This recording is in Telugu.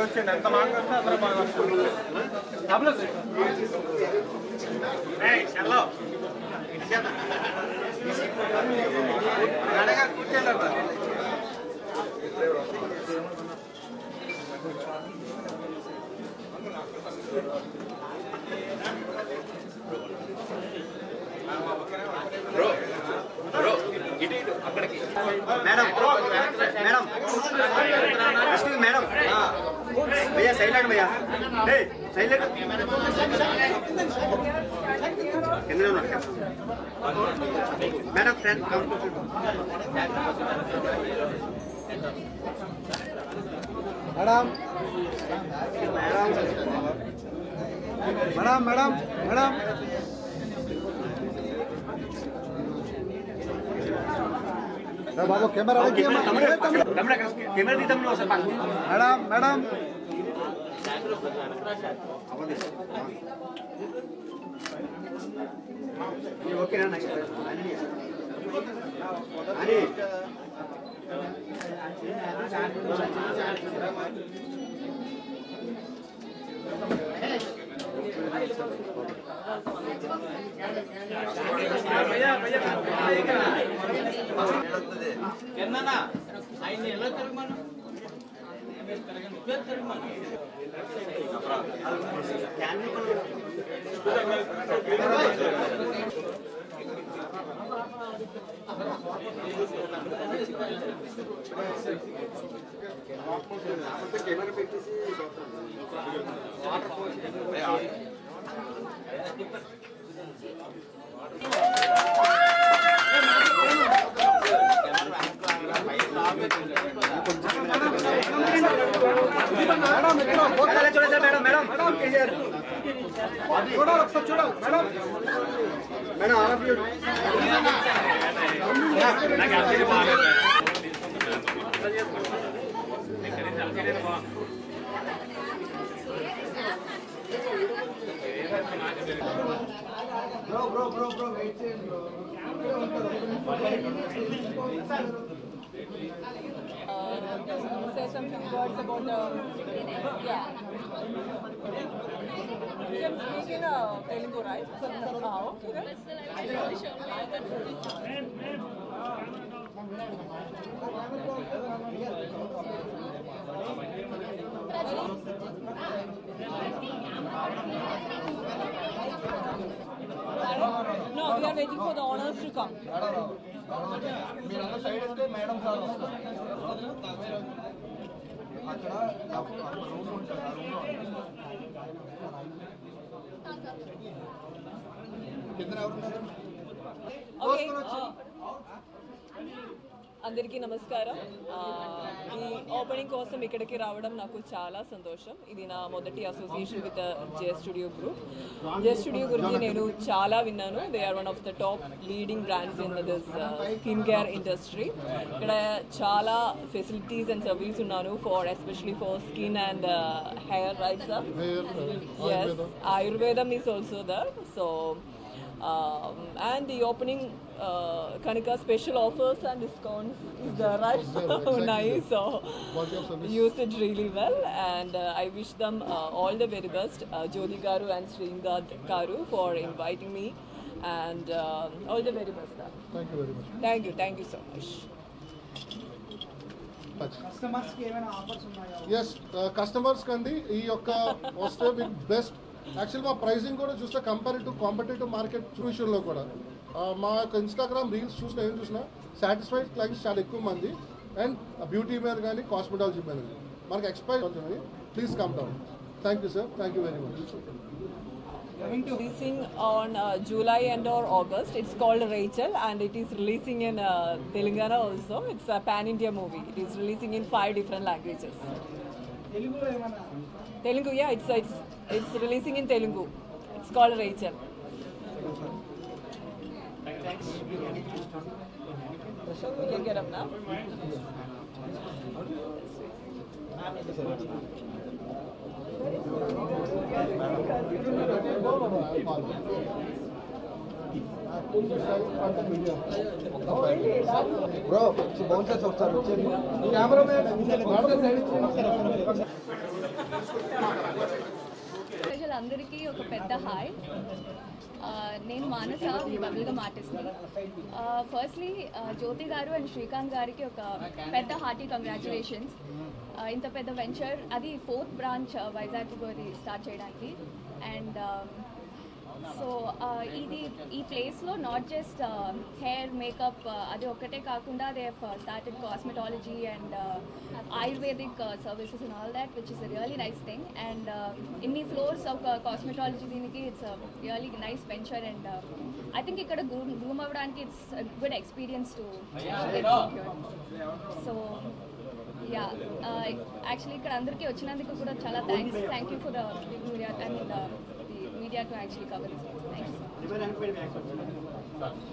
వచ్చేయండి ఎంత బాగా వస్తే అందరూ బాగా వస్తారు కూర్చోండి मैडम मैडम एक्सक्यूज मैडम भैया साइलेंट भैया silent madam friend come to madam madam madam madam बाबू कैमरा कैमरा दी तमने वसर पास मैडम मैडम ये ओके ना ani भैया भैया ఎన్ననా ఆయన ఎలా తిరగమను నువ్వే తిరగమను కెమెరా పెట్టేసి వాటర్ పోసి मैडम मैडम చూడాలి ఒకసారి చూడాలి మేడం मैडम आप ब्रो वेट చేయండి bro say some few words about yeah. You can speak in Telugu, right? Okay. No, we are waiting for the honors to come. Side వస్తే మేడం సార్ అక్కడ రూమ్ ఉంటుంది కింద ఎవరున్నారు అందరికీ నమస్కారం ఈ ఓపెనింగ్ కోసం ఇక్కడికి రావడం నాకు చాలా సంతోషం ఇది నా మొదటి association with J studio group J studio గురించి నేను చాలా విన్నాను they are one of the top leading brands in this skin care industry ఇక్కడ చాలా ఫెసిలిటీస్ అండ్ సర్వీస్ ఉన్నాను for especially for skin and hair right sir yes ayurvedam is also there so and the opening Kanika special offers and discounts is there, right? Nice. So use it really well and I wish them all the very best Jyoti Garu and Sringad Garu for inviting me and all the very best. Thank you very much. Thank you so much. Customers ki emana offers unnaya? Yes, customers kandi ee yokka vaste with best actual మా ప్రైసింగ్ కూడా చూస్తే కంపేర్ టు కాంపిటేటివ్ మార్కెట్ విషయంలో కూడా మా యొక్క ఇన్స్టాగ్రామ్ రీల్స్ చూసినా ఏం చూసినా సాటిస్ఫైడ్ క్లయింట్స్ చాలా ఎక్కువ మంది అండ్ బ్యూటీ మీద కానీ కాస్మెటాలజీ మీద కానీ మనకు ఎక్స్పైర్ అవుతుంది please come down thank you sir thank you very much Releasing on July and or August. It's called Rachel and it is releasing in Telangana also. It's a pan-India movie. It is releasing in 5 different languages. Telugu, yeah, it's releasing in Telugu. It's called Rachel. Thanks. We can get up now. Bro, so bounce us outside. Cameraman, అందరికీ ఒక పెద్ద హాయ్. నేను మానస, మీ బబుల్గా ఆర్టిస్ట్ని. ఫస్ట్లీ జ్యోతి గారు అండ్ శ్రీకాంత్ గారికి ఒక పెద్ద హార్టీ కంగ్రాచులేషన్స్. ఇంత పెద్ద వెంచర్, అది 4th బ్రాంచ్ వైజాగ్లో స్టార్ట్ చేయడానికి. అండ్ సో ఇది ఈ ప్లేస్లో నాట్ జస్ట్ హెయిర్ మేకప్ అది ఒక్కటే కాకుండా they have started cosmetology and ayurvedic services and all that, which is a really nice thing. And ఇన్ని ఫ్లోర్స్ ఆఫ్ కాస్మెటాలజీ దీనికి it's really nice venture. And I think ఇక్కడ గ్రూమ్ అవ్వడానికి it's good experience to so yeah actually ఇక్కడ అందరికీ వచ్చినందుకు కూడా చాలా thank you for the media and media to actually cover this. Thank you so much.